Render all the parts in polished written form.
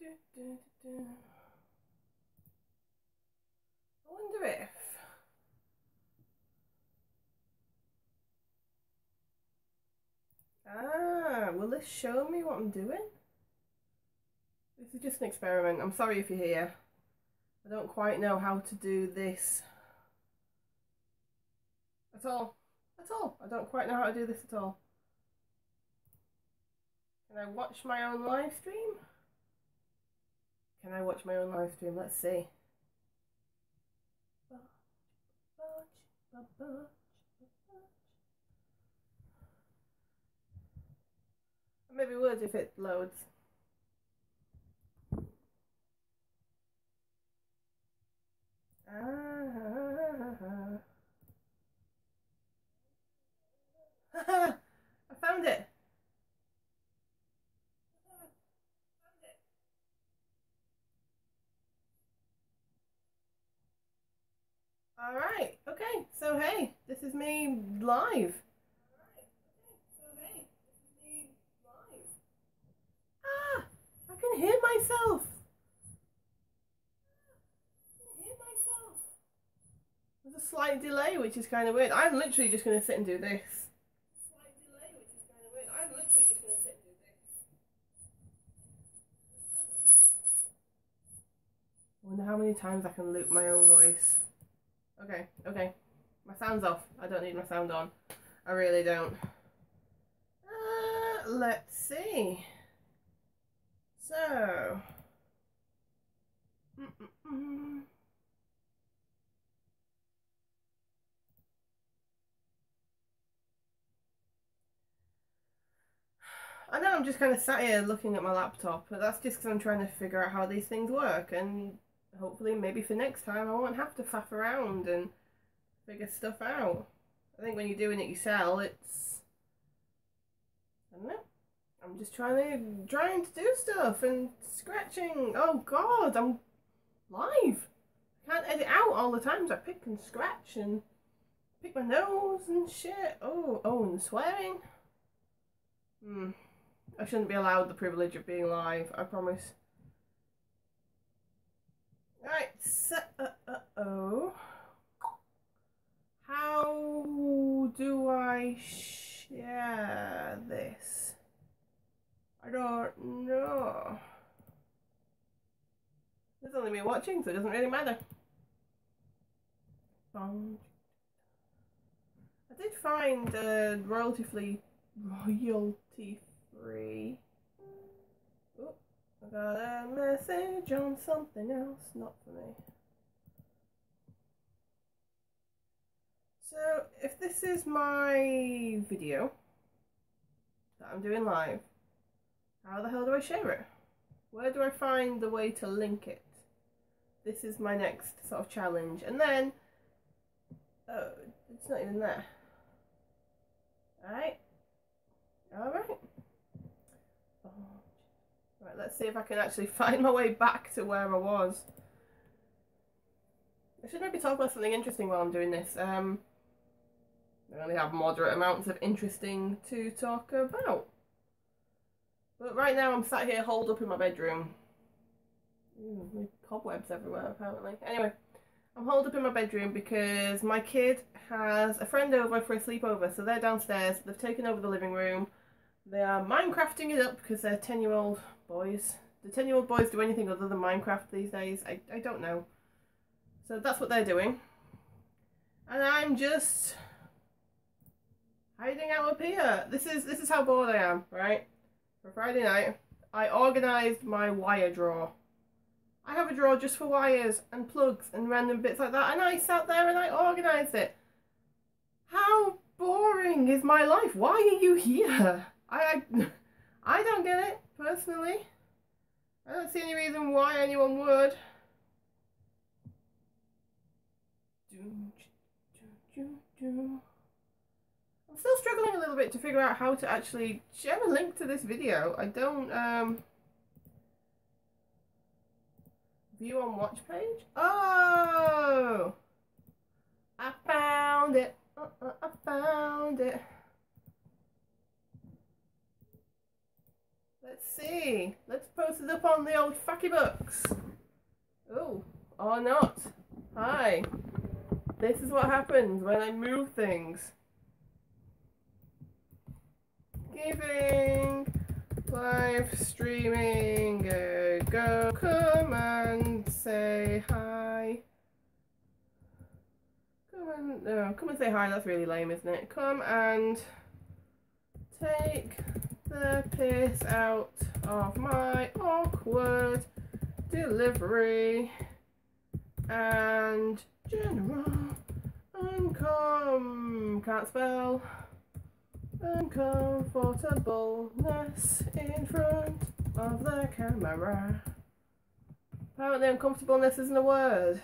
I wonder if... will this show me what I'm doing? This is just an experiment. I'm sorry if you're here. I don't quite know how to do this at all. At all. I don't quite know how to do this at all. Can I watch my own live stream? Can I watch my own live stream? Let's see. Maybe would if it loads. I found it. Alright, okay, so hey, this is me live. Ah, I can hear myself. There's a slight delay, which is kind of weird. I'm literally just going to sit and do this. I wonder how many times I can loop my own voice. Okay, okay. My sound's off. I don't need my sound on. I really don't. Let's see. So. I know I'm just kind of sat here looking at my laptop, but that's just because I'm trying to figure out how these things work, and hopefully maybe for next time I won't have to faff around and figure stuff out. I think when you're doing it yourself, it's... I don't know. I'm just trying to do stuff and scratching. Oh god, I'm live. I can't edit out all the times I pick and scratch and pick my nose and shit. Oh, and swearing. I shouldn't be allowed the privilege of being live, I promise. Right, so, how do I share this? I don't know. There's only me watching, so it doesn't really matter. I did find royalty-free. Oh, I got a message on something else, not for me. So, if this is my video that I'm doing live, how the hell do I share it? Where do I find the way to link it? This is my next sort of challenge. And then, oh, it's not even there. Alright. Alright. Right, let's see if I can actually find my way back to where I was. I should maybe talk about something interesting while I'm doing this. I only have moderate amounts of interesting to talk about. But right now I'm sat here holed up in my bedroom. Ooh, cobwebs everywhere apparently. Anyway, I'm holed up in my bedroom because my kid has a friend over for a sleepover. So they're downstairs, they've taken over the living room. They are Minecrafting it up because they're 10-year-old boys. Do 10-year-old boys do anything other than Minecraft these days? I don't know. So that's what they're doing. And I'm just hiding out up here. This is how bored I am, right? For Friday night, I organised my wire drawer. I have a drawer just for wires and plugs and random bits like that, and I sat there and I organised it. How boring is my life? Why are you here? I don't get it, personally. I don't see any reason why anyone would. I'm still struggling a little bit to figure out how to actually share a link to this video. I don't, view on watch page? Oh! I found it. I found it. Let's see. Let's post it up on the old Facky Books. Oh, or not. Hi. This is what happens when I move things. Giving live streaming a go. Come and say hi. Come and say hi. That's really lame, isn't it? Come and take the piss out of my awkward delivery and general can't spell, uncomfortableness in front of the camera. Apparently uncomfortableness isn't a word.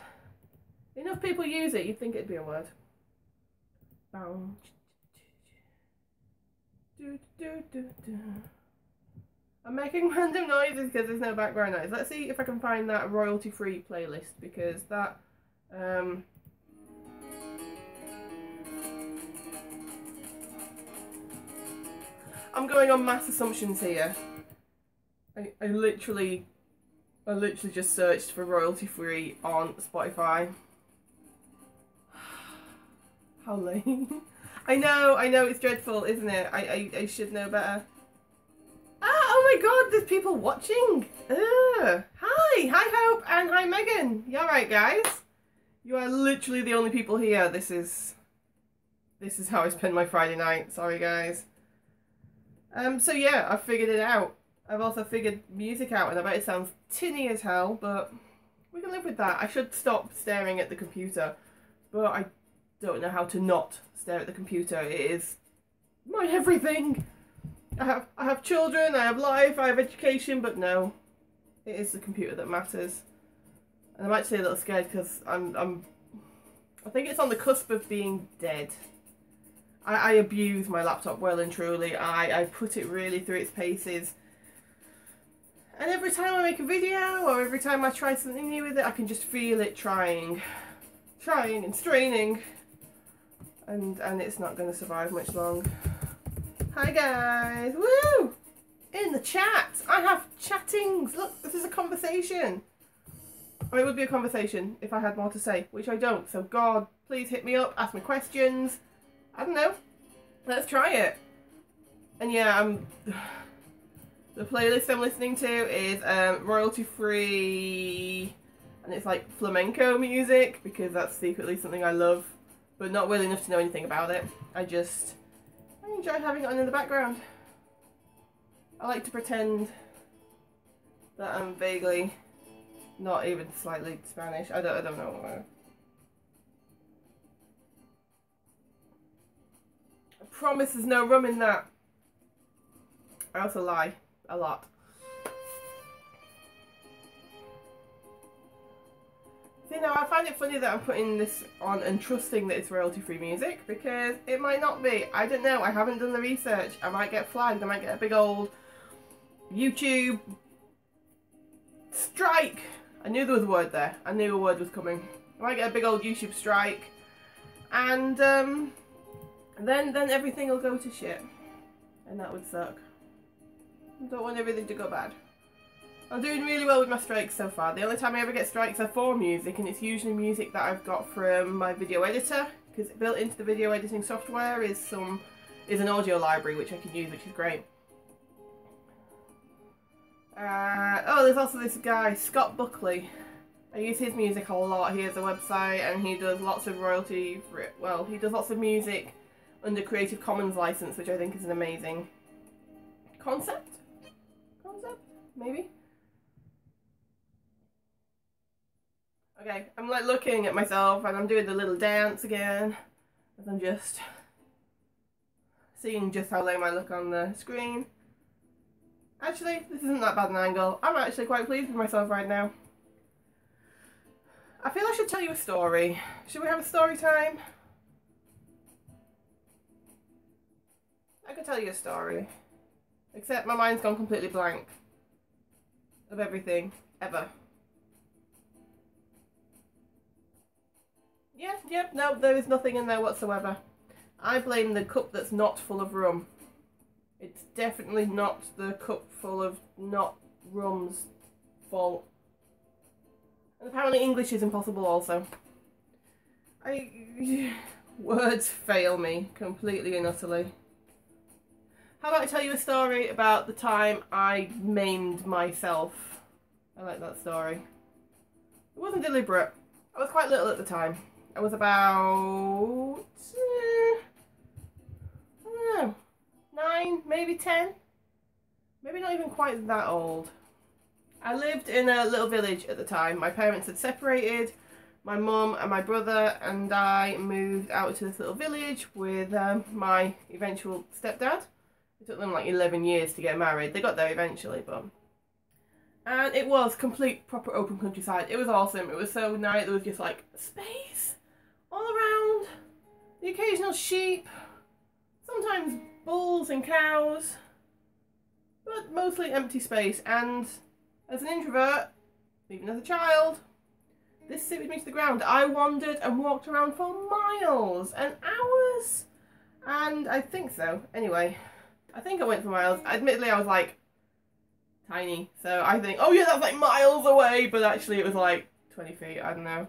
Enough people use it, you'd think it'd be a word. I'm making random noises because there's no background noise. Let's see if I can find that royalty-free playlist, because that I'm going on mass assumptions here. I literally just searched for royalty-free on Spotify. How lame. I know it's dreadful, isn't it? I should know better. Oh my god, there's people watching! Ugh. Hi Hope, and hi Megan. You alright, guys? You are literally the only people here. This is how I spend my Friday night. Sorry, guys. So yeah, I've figured it out. I've also figured music out, and I bet it sounds tinny as hell, but we can live with that. I should stop staring at the computer, but I don't know how to not stare at the computer. It is my everything. I have children, I have life, I have education, but no, it is the computer that matters. And I'm actually a little scared because I think it's on the cusp of being dead. I abuse my laptop well and truly. I put it really through its paces. And every time I make a video, or every time I try something new with it, I can just feel it trying and straining. And it's not going to survive much long. Hi guys! Woo! In the chat! I have chattings! Look, this is a conversation. Or it would be a conversation if I had more to say, which I don't. So God, please hit me up, ask me questions. I don't know. Let's try it. And yeah, the playlist I'm listening to is royalty free, and it's like flamenco music, because that's secretly something I love, but not well enough to know anything about it. I enjoy having it on in the background. I like to pretend that I'm vaguely, not even slightly Spanish. I don't know. I promise there's no rum in that. I also lie a lot. See, now I find it funny that I'm putting this on and trusting that it's royalty-free music, because it might not be. I don't know. I haven't done the research. I might get flagged. I might get a big old YouTube strike. I knew there was a word there. I knew a word was coming. I might get a big old YouTube strike, and then everything will go to shit, and that would suck. I don't want everything to go bad. I'm doing really well with my strikes so far. The only time I ever get strikes are for music, and it's usually music that I've got from my video editor, because built into the video editing software is an audio library which I can use, which is great. Oh, there's also this guy, Scott Buckley. I use his music a lot. He has a website and he does lots of royalty, well, he does lots of music under Creative Commons license, which I think is an amazing concept, maybe? Okay, I'm like looking at myself and I'm doing the little dance again, as I'm just seeing just how lame I look on the screen. Actually, this isn't that bad an angle. I'm actually quite pleased with myself right now. I feel I should tell you a story. Should we have a story time? I could tell you a story. Except my mind's gone completely blank of everything, ever. Yep, no, there is nothing in there whatsoever. I blame the cup that's not full of rum. It's definitely not the cup full of not rum's fault. And apparently English is impossible also. Words fail me completely and utterly. How about I tell you a story about the time I maimed myself? I like that story. It wasn't deliberate. I was quite little at the time. I was about... I don't know. 9, maybe 10. Maybe not even quite that old. I lived in a little village at the time. My parents had separated. My mum and my brother and I moved out to this little village with my eventual stepdad. It took them like 11 years to get married. They got there eventually, but... And it was complete, proper open countryside. It was awesome. It was so nice. There was just like space all around. The occasional sheep. Sometimes bulls and cows. But mostly empty space. And as an introvert, even as a child, this suited me to the ground. I wandered and walked around for miles and hours. And I think so. Anyway, I think I went for miles. Admittedly, I was like tiny. So I think, oh yeah, that's like miles away. But actually it was like 20 feet. I don't know.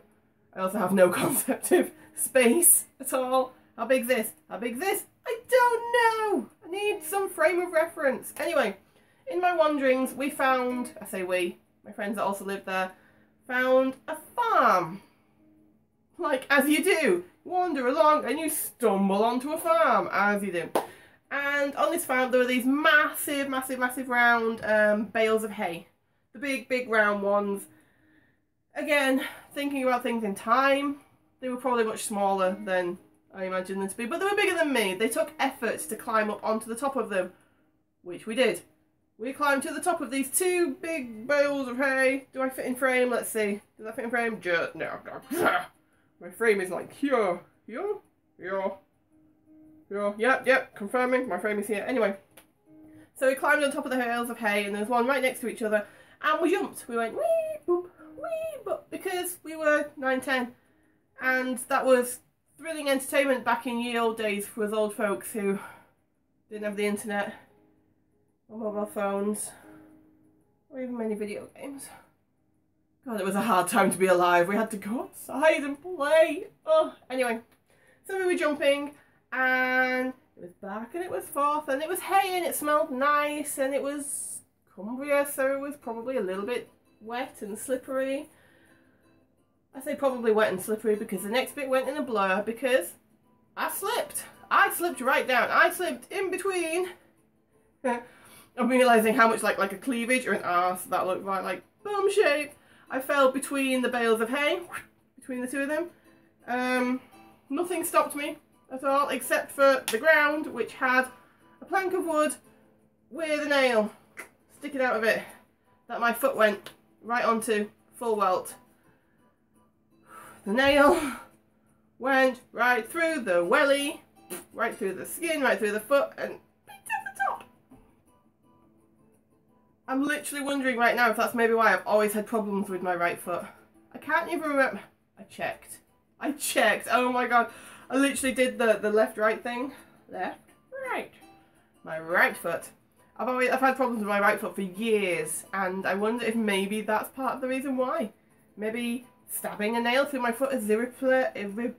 I also have no concept of space at all. How big's this? How big's this? I don't know. I need some frame of reference. Anyway, in my wanderings, we found, I say we, my friends that also lived there, found a farm. Like, as you do. Wander along and you stumble onto a farm, as you do. And on this farm, there were these massive, massive, massive round bales of hay. The big, big round ones. Again, thinking about things in time, they were probably much smaller than I imagined them to be, but they were bigger than me. They took effort to climb up onto the top of them, which we did. We climbed to the top of these 2 big bales of hay. Do I fit in frame? Let's see. Does that fit in frame? Just no. My frame is like here. Yep, confirming. My frame is here. Anyway, so we climbed on top of the bales of hay, and there's one right next to each other, and we jumped. We went wee boop, wee boop, because we were 9, 10, and that was thrilling entertainment back in ye old days for us old folks who didn't have the internet or mobile phones or even many video games. God, it was a hard time to be alive. We had to go outside and play. Oh, anyway, so we were jumping and it was back and it was forth and it was hay and it smelled nice and it was Cumbria, so it was probably a little bit wet and slippery. I say probably wet and slippery because the next bit went in a blur because I slipped. I slipped right down. I slipped in between. I'm realising how much like a cleavage or an arse that looked like bum shape. I fell between the bales of hay, between the 2 of them. Nothing stopped me at all except for the ground, which had a plank of wood with a nail sticking out of it that my foot went right onto full welt. The nail went right through the welly, right through the skin, right through the foot, and picked up the top. I'm literally wondering right now if that's maybe why I've always had problems with my right foot. I can't even remember. I checked. Oh my god. I literally did the left-right thing. Left, right. My right foot. I've had problems with my right foot for years, and I wonder if maybe that's part of the reason why. Maybe stabbing a nail through my foot is irreparably?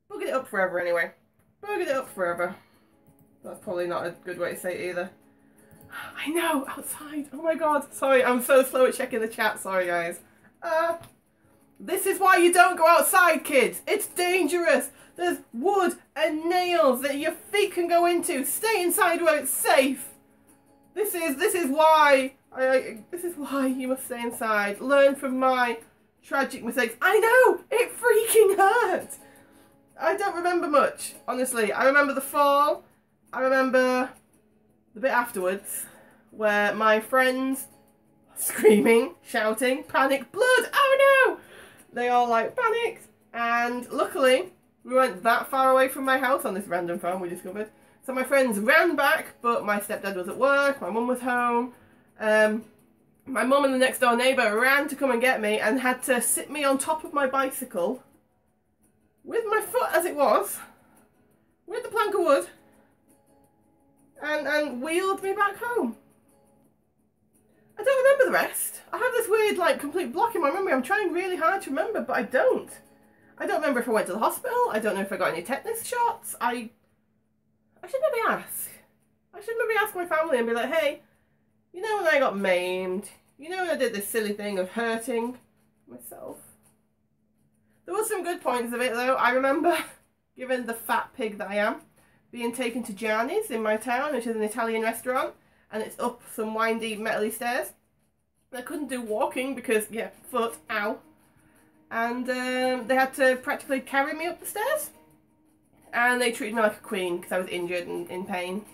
Buggered it up forever anyway. Buggered it up forever. That's probably not a good way to say it either. I know, outside. Oh my god. Sorry, I'm so slow at checking the chat. Sorry, guys. This is why you don't go outside, kids. It's dangerous. There's wood and nails that your feet can go into. Stay inside where it's safe. This is why you must stay inside. Learn from my tragic mistakes. I know! It freaking hurt! I don't remember much, honestly. I remember the fall. I remember the bit afterwards where my friends screaming, shouting, panic, blood, oh no! They all like panicked, and luckily we weren't that far away from my house on this random farm we discovered. So my friends ran back, but my stepdad was at work, my mum was home. My mum and the next door neighbour ran to come and get me and had to sit me on top of my bicycle. with my foot as it was, with the plank of wood, and wheeled me back home. I don't remember the rest. I have this weird, like, complete block in my memory. I'm trying really hard to remember, but I don't. I don't remember if I went to the hospital. I don't know if I got any tetanus shots. I should maybe ask. I should maybe ask my family and be like, hey, you know when I got maimed? You know when I did this silly thing of hurting myself? There was some good points of it, though. I remember, given the fat pig that I am, being taken to Gianni's in my town, which is an Italian restaurant, and it's up some windy, metally stairs. I couldn't do walking because, yeah, foot, ow. And they had to practically carry me up the stairs. And they treated me like a queen because I was injured and in pain.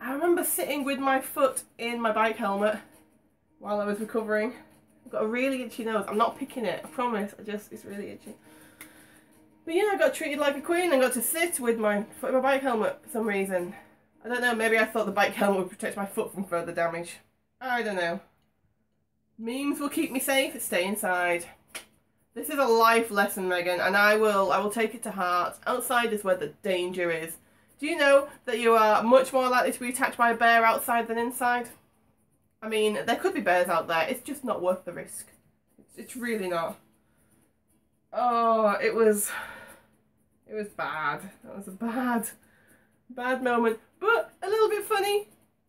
I remember sitting with my foot in my bike helmet while I was recovering. I've got a really itchy nose. I'm not picking it, I promise. It's really itchy. But yeah, I got treated like a queen and got to sit with my foot in my bike helmet for some reason. I don't know, maybe I thought the bike helmet would protect my foot from further damage. I don't know. Memes will keep me safe, stay inside. This is a life lesson, Megan, and I will take it to heart. Outside is where the danger is. Do you know that you are much more likely to be attacked by a bear outside than inside? I mean, there could be bears out there, it's just not worth the risk. It's really not. Oh, it was bad. That was a bad moment, but a little bit funny.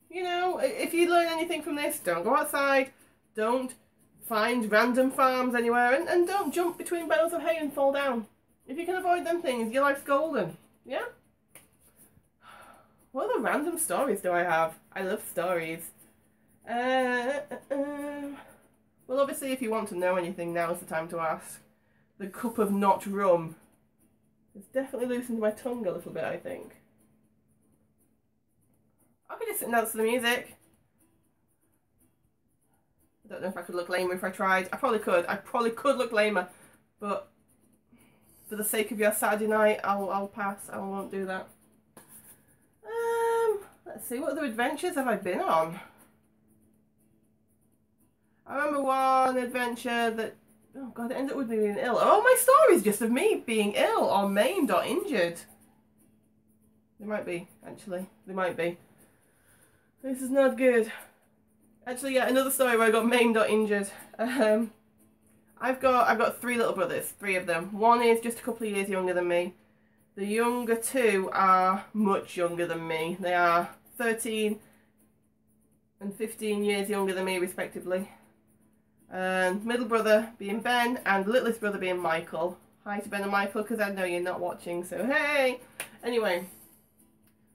You know, if you learn anything from this, don't go outside, don't find random farms anywhere, and don't jump between bales of hay and fall down. If you can avoid them things, your life's golden. Yeah? What other random stories do I have? I love stories. Well, obviously, if you want to know anything, now's the time to ask. The cup of not rum has definitely loosened my tongue a little bit, I think. I could just sit and dance to the music. I don't know if I could look lamer if I tried. I probably could. I probably could look lamer. But for the sake of your Saturday night, I'll pass. I won't do that. Let's see. What other adventures have I been on? I remember one adventure that... Oh god, it ended up with me being ill. Oh, my story's just of me being ill or maimed or injured. They might be, actually. They might be. This is not good. Actually, yeah, another story where I got maimed or injured. I've got three little brothers, three of them. One is just a couple of years younger than me. The younger two are much younger than me. They are 13 and 15 years younger than me, respectively. And middle brother being Ben, and littlest brother being Michael. Hi to Ben and Michael, because I know you're not watching, so hey! Anyway,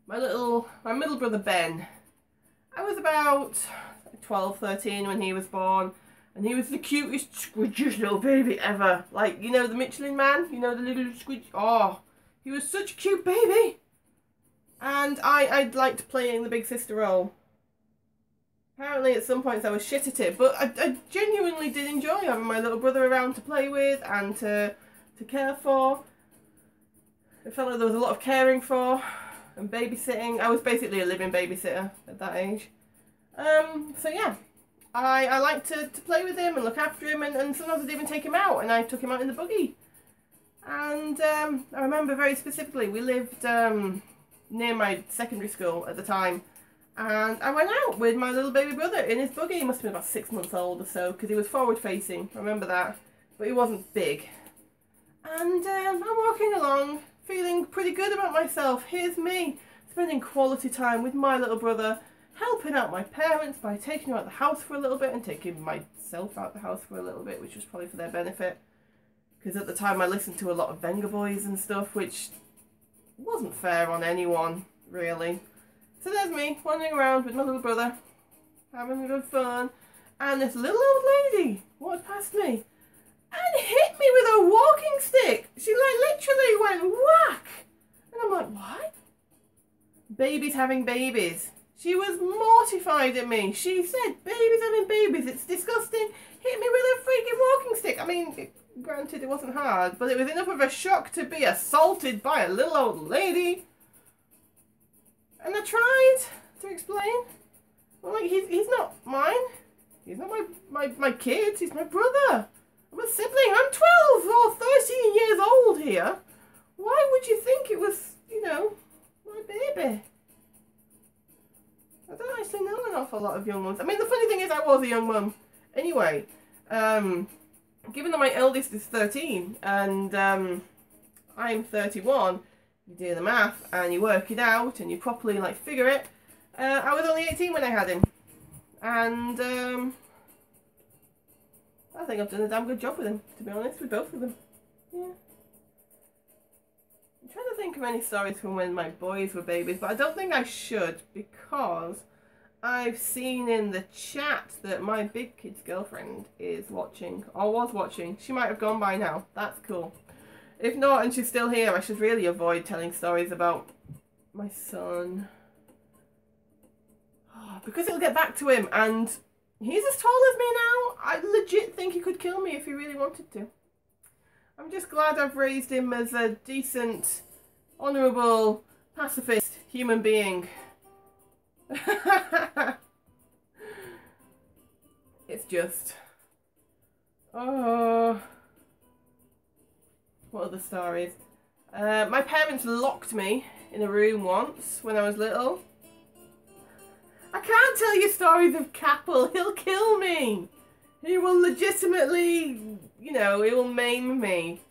my middle brother Ben, I was about 12, 13 when he was born, and he was the cutest, squidgiest little baby ever. Like, you know the Michelin Man? You know the little squidge? Oh, he was such a cute baby! And I liked playing the big sister role. Apparently at some points I was shit at it, but I genuinely did enjoy having my little brother around to play with and to care for. I felt like there was a lot of caring for and babysitting. I was basically a living babysitter at that age. So yeah, I liked to play with him and look after him, and sometimes I'd even take him out, and I took him out in the buggy. And I remember very specifically, we lived near my secondary school at the time, and I went out with my little baby brother in his buggy. He must have been about 6 months old or so, because he was forward facing, I remember that, but he wasn't big. And I'm walking along, feeling pretty good about myself. Here's me, spending quality time with my little brother, helping out my parents by taking him out the house for a little bit and taking myself out the house for a little bit, which was probably for their benefit. Because at the time I listened to a lot of Venga Boys and stuff, which wasn't fair on anyone, really. So there's me, wandering around with my little brother, having good fun, and this little old lady walked past me and hit me with a walking stick. She like literally went whack. And I'm like, what? Babies having babies. She was mortified at me. She said, babies having babies, it's disgusting. Hit me with a freaking walking stick. I mean, granted it wasn't hard, but it was enough of a shock to be assaulted by a little old lady. And I tried to explain. I'm like, he's not mine. He's not my kid. He's my brother. I'm a sibling. I'm 12 or 13 years old here. Why would you think it was, you know, my baby? I don't actually know an awful lot of young mums. I mean, the funny thing is I was a young mum. Anyway, given that my eldest is 13 and I'm 31, you do the math and you work it out and you properly like figure it. I was only 18 when I had him. And I think I've done a damn good job with him, to be honest, with both of them. Yeah. I'm trying to think of any stories from when my boys were babies, but I don't think I should, because I've seen in the chat that my big kid's girlfriend is watching, or was watching. She might have gone by now. That's cool. If not, and she's still here, I should really avoid telling stories about my son. Because it'll get back to him, and he's as tall as me now. I legit think he could kill me if he really wanted to. I'm just glad I've raised him as a decent, honourable, pacifist human being. It's just... Oh... What are the stories? My parents locked me in a room once when I was little. I can't tell you stories of Capel. He'll kill me. He will legitimately, you know, he will maim me.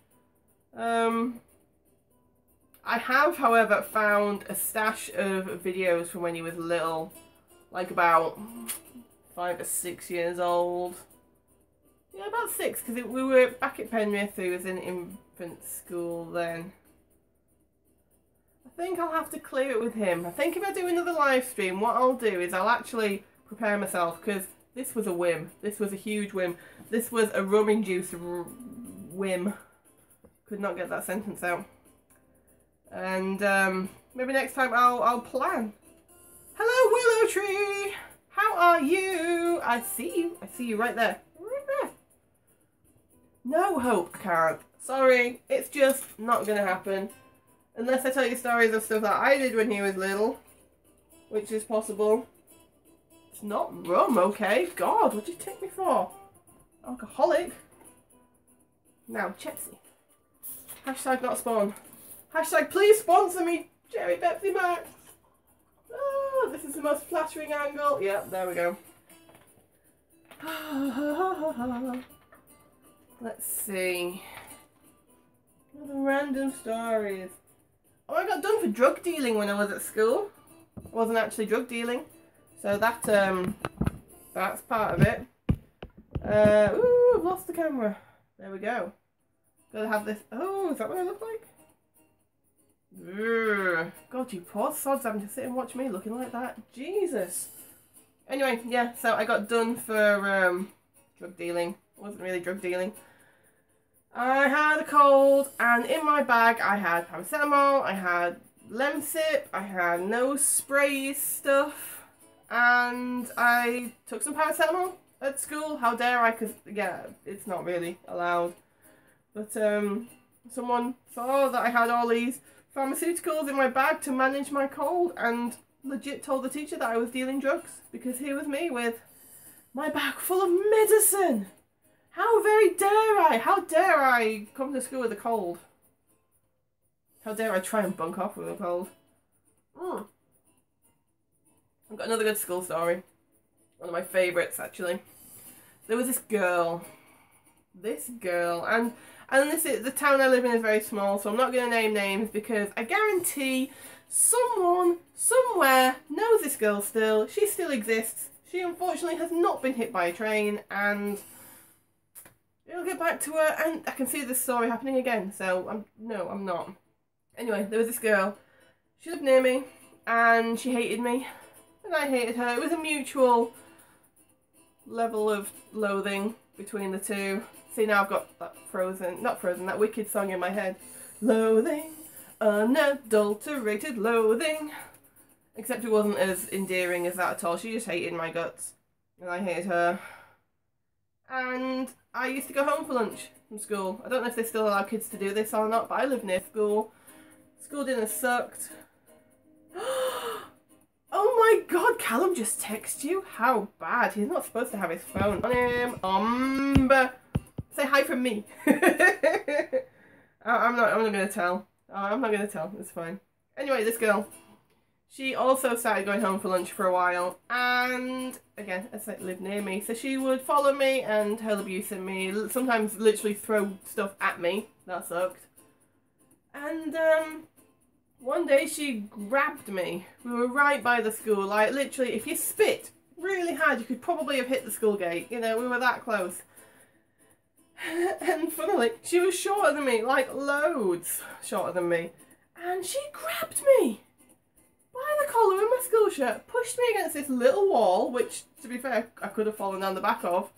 I have, however, found a stash of videos from when he was little. Like about 5 or 6 years old. Yeah, about 6, because we were back at Penrith. He was in infant school then. I think I'll have to clear it with him. I think if I do another live stream, what I'll do is I'll actually prepare myself, because this was a whim. This was a huge whim. This was a rum-induced whim. Could not get that sentence out. And maybe next time I'll plan. Hello, Willow Tree. How are you? I see you. I see you right there. Right there. No hope, Karen. Sorry, it's just not gonna happen. Unless I tell you stories of stuff that I did when he was little. Which is possible. It's not rum, okay? God, what did you take me for? Alcoholic? Now, Chepsy. Hashtag not spawn. Hashtag please sponsor me, Cherry Pepsi Max. Oh, this is the most flattering angle. Yep, there we go. Let's see. What are the random stories? Oh, I got done for drug dealing when I was at school. I wasn't actually drug dealing. So that, that's part of it. Ooh, I've lost the camera. There we go. Gotta have this. Oh, is that what I look like? Ugh. God, you poor sods having to sit and watch me looking like that. Jesus. Anyway, yeah, so I got done for drug dealing. It wasn't really drug dealing. I had a cold, and in my bag I had paracetamol, I had Lemsip, I had nose spray stuff, and I took some paracetamol at school. How dare I? Because, yeah, it's not really allowed. But someone saw that I had all these pharmaceuticals in my bag to manage my cold, and legit told the teacher that I was dealing drugs, because here was me with my bag full of medicine. How very dare I? How dare I come to school with a cold? How dare I try and bunk off with a cold? I've got another good school story. One of my favourites, actually. There was this girl. And this is, the town I live in is very small, so I'm not going to name names, because I guarantee someone, somewhere, knows this girl still. She still exists. She unfortunately has not been hit by a train, and it'll get back to her, and I can see this story happening again, so I'm not. Anyway, there was this girl. She lived near me, and she hated me, and I hated her. It was a mutual level of loathing between the two. See, now I've got that that Wicked song in my head. Loathing, unadulterated loathing. Except it wasn't as endearing as that at all. She just hated my guts, and I hated her. And I used to go home for lunch from school. I don't know if they still allow kids to do this or not, but I live near school. School dinner sucked. Oh my god, Callum just texted you? How bad. He's not supposed to have his phone on him. Say hi from me. I'm not gonna tell. I'm not gonna tell. It's fine. Anyway, this girl, she also started going home for lunch for a while, and again, it's like lived near me, so she would follow me and hurl abuse at me. Sometimes literally throw stuff at me. That sucked. And one day she grabbed me. We were right by the school. Like literally, if you spit really hard, you could probably have hit the school gate. You know, we were that close. And funnily, she was shorter than me, like loads shorter than me. And she grabbed me by the collar in my school shirt, pushed me against this little wall, which, to be fair, I could have fallen down the back of,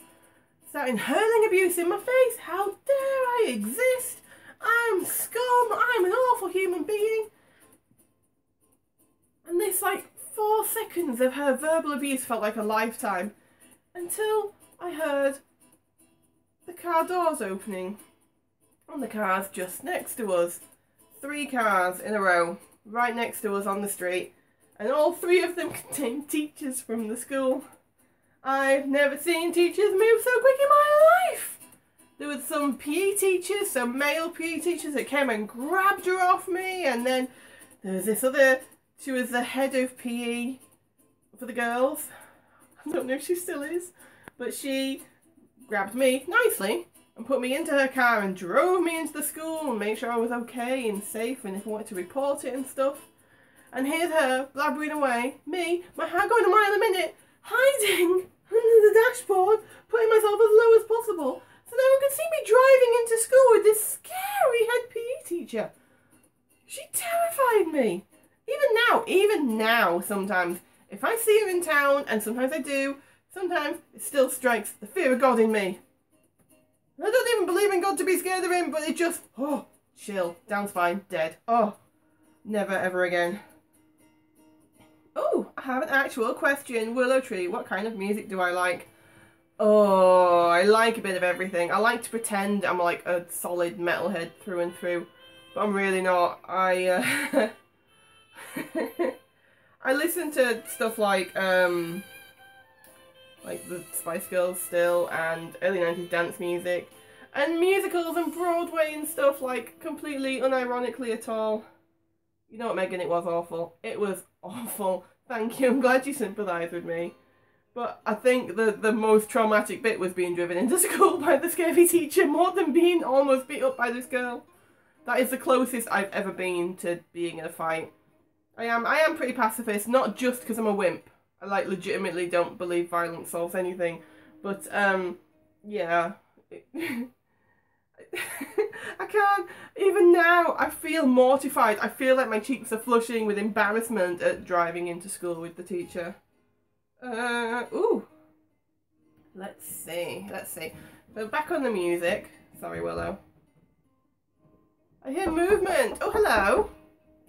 started hurling abuse in my face. How dare I exist? I'm scum. I'm an awful human being. And this, like, 4 seconds of her verbal abuse felt like a lifetime. Until I heard the car doors opening on the cars just next to us. 3 cars in a row right next to us on the street, and all 3 of them contained teachers from the school. I've never seen teachers move so quick in my life. There was some PE teachers, some male PE teachers that came and grabbed her off me, and then there was this other, she was the head of PE for the girls. I don't know if she still is, but she grabbed me nicely and put me into her car and drove me into the school and made sure I was okay and safe, and if I wanted to report it and stuff. And here's her blabbering away, me, my heart going a mile a minute, hiding under the dashboard, putting myself as low as possible so no one could see me driving into school with this scary head PE teacher. She terrified me. Even now sometimes, if I see her in town, and sometimes I do, sometimes it still strikes the fear of God in me. I don't even believe in God to be scared of him, but it just, oh, chill, down spine, dead. Oh, never ever again. Oh, I have an actual question. Willow Tree, what kind of music do I like? Oh, I like a bit of everything. I like to pretend I'm like a solid metalhead through and through, but I'm really not. I listen to stuff like the Spice Girls still, and early 90s dance music, and musicals and Broadway and stuff, like completely unironically at all. You know what, Megan, it was awful. It was awful. Thank you, I'm glad you sympathised with me. But I think the most traumatic bit was being driven into school by the scary teacher, more than being almost beat up by this girl. That is the closest I've ever been to being in a fight. I am pretty pacifist, not just because I'm a wimp. I like legitimately don't believe violence solves anything, but yeah. I can't, even now I feel mortified. I feel like my cheeks are flushing with embarrassment at driving into school with the teacher. Ooh. Let's see. So back on the music. Sorry, Willow. I hear movement. Oh, hello.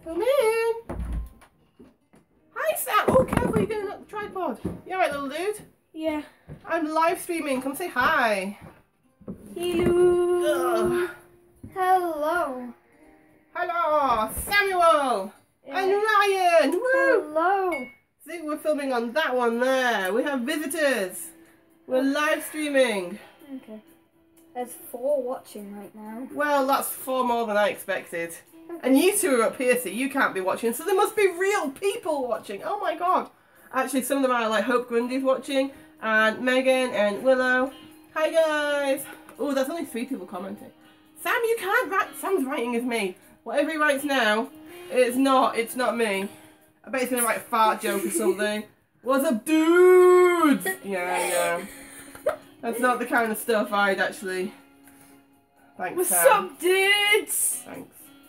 Come in. Hi, Sam. Oh, careful, you're going up the tripod. You alright, little dude? Yeah. I'm live streaming. Come say hi. Hello. Hello. Hello, Samuel and Ryan. Woo. Hello. See, we're filming on that one there. We have visitors. We're live streaming. Okay. There's 4 watching right now. Well, that's 4 more than I expected. Okay. And you 2 are up here, so you can't be watching. So there must be real people watching. Oh my god. Actually, some of them are like Hope Grundy's watching, and Megan and Willow. Hi guys. Oh, there's only 3 people commenting. Sam, you can't write. Sam's writing as me. Whatever he writes now, it's not me. I bet he's gonna write a fart joke or something. What's up, dudes? Yeah, I know. That's not the kind of stuff I'd actually. Thanks, What's Sam. up, dudes?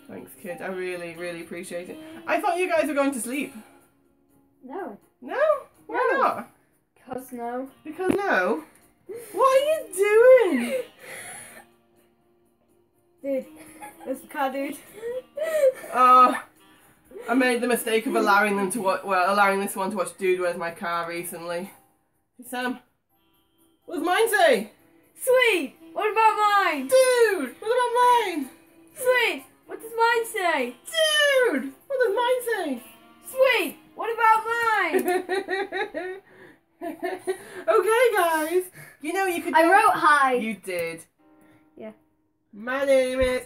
Thanks, kid. I really, really appreciate it. I thought you guys were going to sleep. No. No? Why not? Because no. Because no? What are you doing? Dude, that's the car, dude. Oh, I made the mistake of allowing them to watch. Well, allowing this one to watch Dude, Where's My Car recently. Hey, Sam, what does mine say? Sweet. What about mine? Dude, what about mine? Sweet. What does mine say? Dude, what does mine say? Sweet. What about mine? Okay, guys. You know you could. I wrote hi. You did. My name is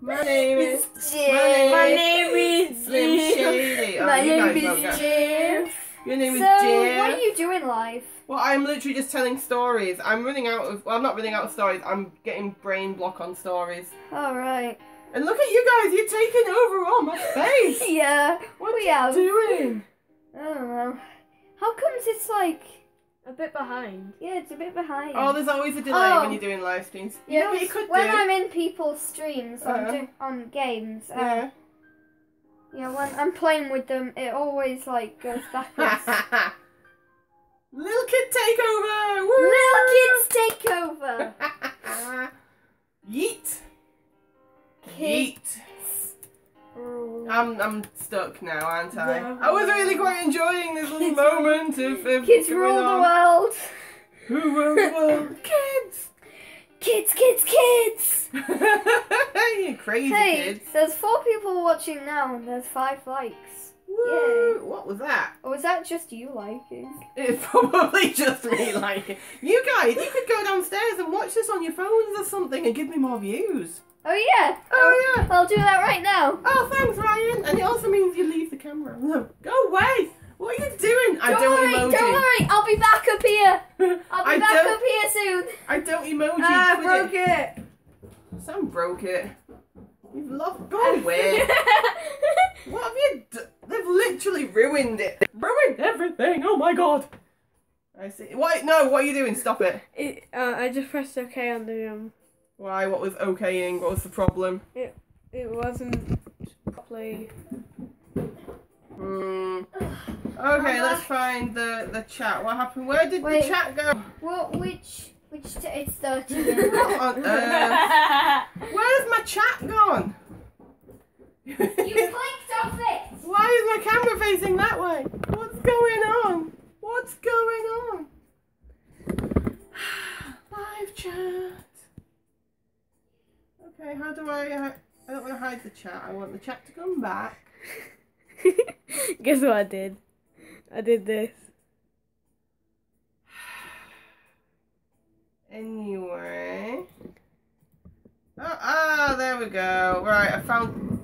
My name is Slim Shady. Oh, My you name guys don't is get- Jeff. Your name is So, Jeff. what are you doing live? Well, I'm literally just telling stories. I'm running out of. Well, I'm not running out of stories. I'm getting brain block on stories. Alright. And look at you guys. You're taking over all my space. Yeah. What we are have. you doing? I don't know. How comes it's like... A bit behind. Yeah, it's a bit behind. Oh, there's always a delay when you're doing live streams. You know what you could when do? I'm in people's streams on games, Yeah. when I'm playing with them, it always like goes backwards. Little kid takeover! Woo! Little kids take over. Yeet! Kids. Yeet! I'm stuck now, aren't I? Yeah. I was really quite enjoying this little moment of Kids going rule the on. world. Who rules the world? Kids! Kids, kids, kids. You crazy Hey, kids. there's 4 people watching now and there's 5 likes. Woo! What was that? Or was that just you liking? It's probably just me liking. You guys, you could go downstairs and watch this on your phones or something and give me more views. Oh yeah. Oh yeah. I'll do that right now. Oh, thanks, Ryan. And it also means you leave the camera. No, go away. What are you doing? I Don't don't worry, emoji. don't worry. I'll be back up here. I'll I be back don't- up here soon. I don't emoji. Ah, I Quit broke it. it. Sam broke it. You've lost. Go away. What have you done? They've literally ruined it. Ruined everything. Oh my god. I see. Wait, no. What are you doing? Stop it. I just pressed OK on the Why? What was okaying? What was the problem? It wasn't properly. Okay, let's find the chat. What happened? Where did Wait. the chat go? What? Which? It's 30. What on earth? Where's my chat gone? You clicked off it. Why is my camera facing that way? What's going on? What's going on? Live chat. Okay, how do I don't want to hide the chat. I want the chat to come back. Guess what I did? I did this. Anyway. Oh, there we go. Right, I found.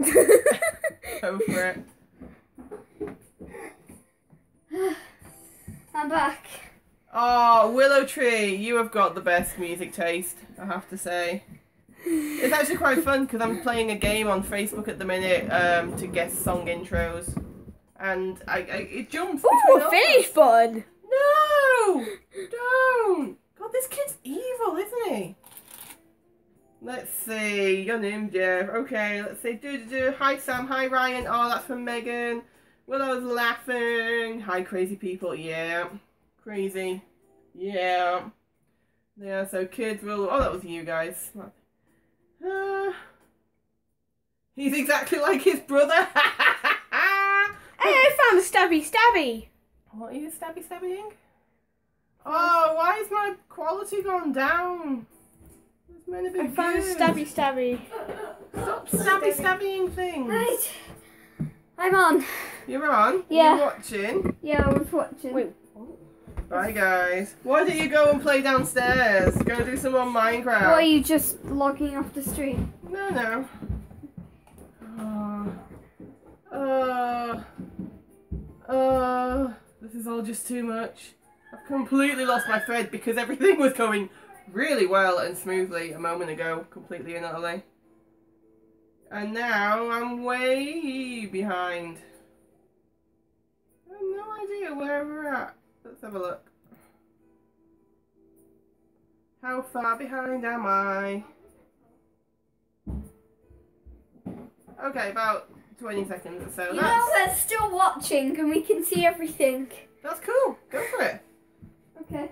Go for it. I'm back. Oh, Willow Tree, you have got the best music taste, I have to say. It's actually quite fun because I'm playing a game on Facebook at the minute to guess song intros. And it jumps between Ooh, all finish button! No! Don't! God, this kid's evil, isn't he? Let's see. Your name, Jeff. Okay, let's see. Hi, Sam. Hi, Ryan. Oh, that's from Megan. Willow's laughing. Hi, crazy people. Yeah. Crazy. Yeah. Yeah, so kids will... Oh, that was you guys. He's exactly like his brother. Hey, I found a stabby! What are you stabbying? Oh, why is my quality gone down? It's meant to be I found a good. stabby. Stop stabbying things. Right. I'm on. You're on? Yeah. You're watching? Yeah, I was watching. Wait. Bye, guys. Why don't you go and play downstairs? Go do some more Minecraft. Or are you just logging off the stream? No. This is all just too much. I've completely lost my thread because everything was going really well and smoothly a moment ago, completely and utterly. And now I'm way behind. I have no idea where we're at. Let's have a look. How far behind am I? Okay, about 20 seconds or so. You know they're still watching and we can see everything. That's cool. Go for it. Okay.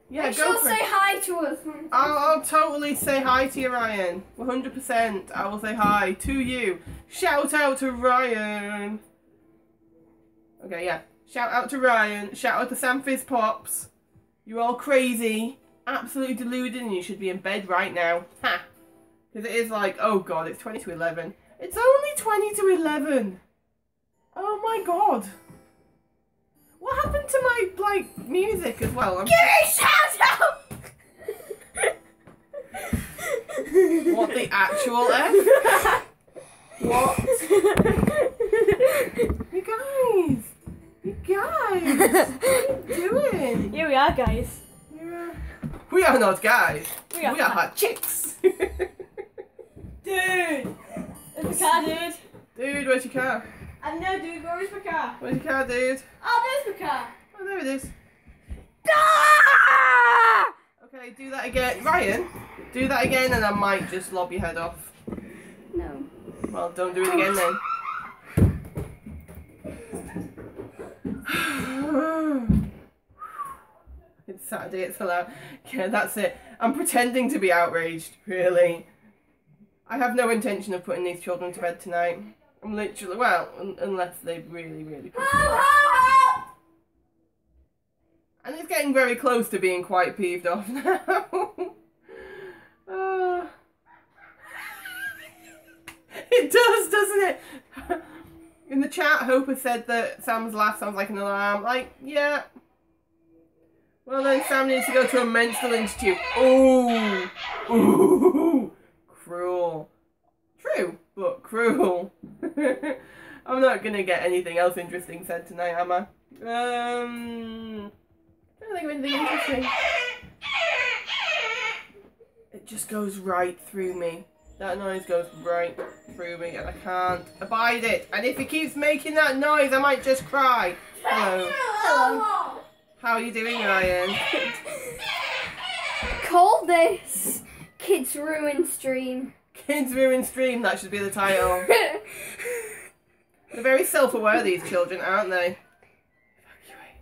Yeah, Make go sure for say it. hi to us. I'll totally say hi to you, Ryan. 100%. I will say hi to you. Shout out to Ryan. Okay, yeah. Shout out to Ryan. Shout out to Sam Fizz Pops. You're all crazy. Absolutely deluded and you should be in bed right now. Ha! Because it is like, oh god, it's 20 to 11. It's only 20 to 11. Oh my god. What happened to my, like, music as well? Give me a shout out! What the actual F? What? You guys! You guys! What are you doing? Here we are, guys. Yeah. We are not guys. We are hot chicks. Dude! There's my car, dude. Dude, where's your car? I don't know, dude. Where is my car? Where's your car, dude? Oh, there's my car. Oh, there it is. Ah! Okay, do that again. Ryan, do that again and I might just lob your head off. No. Well, don't do it again then. It's Saturday, it's allowed. Yeah, that's it. I'm pretending to be outraged, really. I have no intention of putting these children to bed tonight. I'm literally, well, unless they really, really piss me off. And it's getting very close to being quite peeved off now. It does, doesn't it? In the chat, Hope has said that Sam's laugh sounds like an alarm. Like, yeah. Well then, Sam needs to go to a mental institute. Ooh. Ooh. Cruel. True, but cruel. I'm not gonna get anything else interesting said tonight, am I? I don't think of anything interesting. It just goes right through me. That noise goes right through me and I can't abide it. And if it keeps making that noise, I might just cry. Hello. Hello. How are you doing, Ryan? Call this Kids Ruin Stream. Kids Ruin Stream, that should be the title. They're very self-aware, these children, aren't they? Evacuate.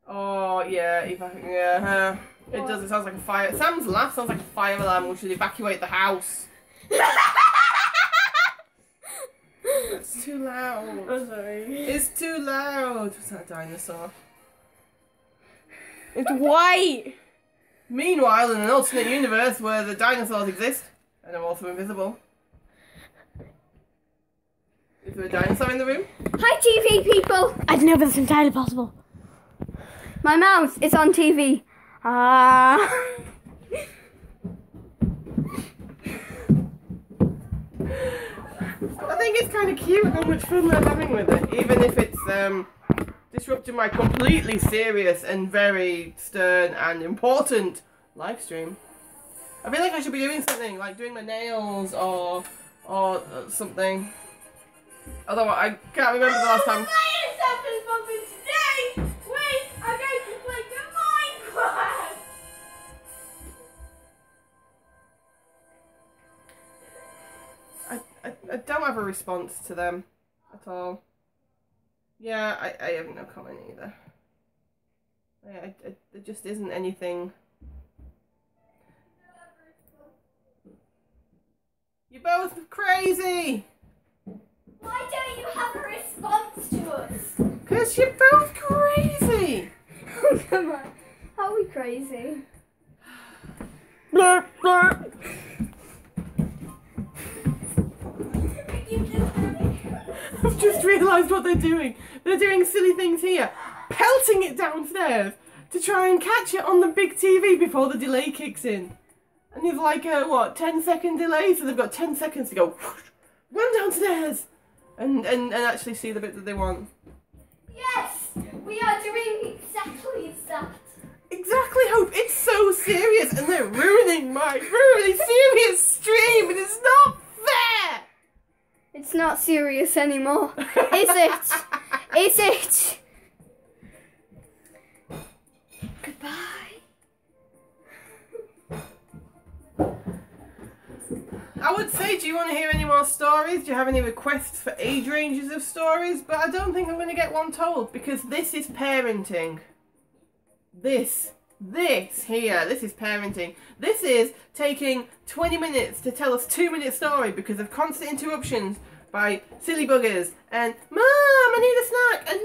Oh, yeah, yeah. It does, it sounds like a fire. Sam's laugh sounds like a fire alarm. We should evacuate the house. It's too loud. I'm sorry. It's too loud. What's that dinosaur? It's white. Meanwhile, in an alternate universe where the dinosaurs exist, and are also invisible. Is there a dinosaur in the room? Hi, TV people. I don't know, but it's entirely possible. My mouse is on TV. Ah. I think it's kind of cute how much fun they're having with it, even if it's disrupting my completely serious and very stern and important live stream. I feel like I should be doing something, like doing my nails or something. Although I can't remember the last time. I don't have a response to them at all. Yeah, I have no comment either. There just isn't anything. You're both crazy! Why don't you have a response to us? Because you're both crazy! Oh, come on. Are we crazy? Blur, blur. I've just realised what they're doing. They're doing silly things here. Pelting it downstairs to try and catch it on the big TV before the delay kicks in. And there's like a, 10-second delay? So they've got 10 seconds to go, whoosh, run downstairs and actually see the bit that they want. Yes! We are doing exactly that. Exactly, Hope. It's so serious and they're ruining my really serious stream and it's not fair! It's not serious anymore. Is it? Is it? Goodbye. I would say, do you want to hear any more stories? Do you have any requests for age ranges of stories? But I don't think I'm going to get one told because this is parenting. This here, this is parenting. This is taking 20 minutes to tell us 2-minute story because of constant interruptions by silly buggers and Mom, I need a snack, and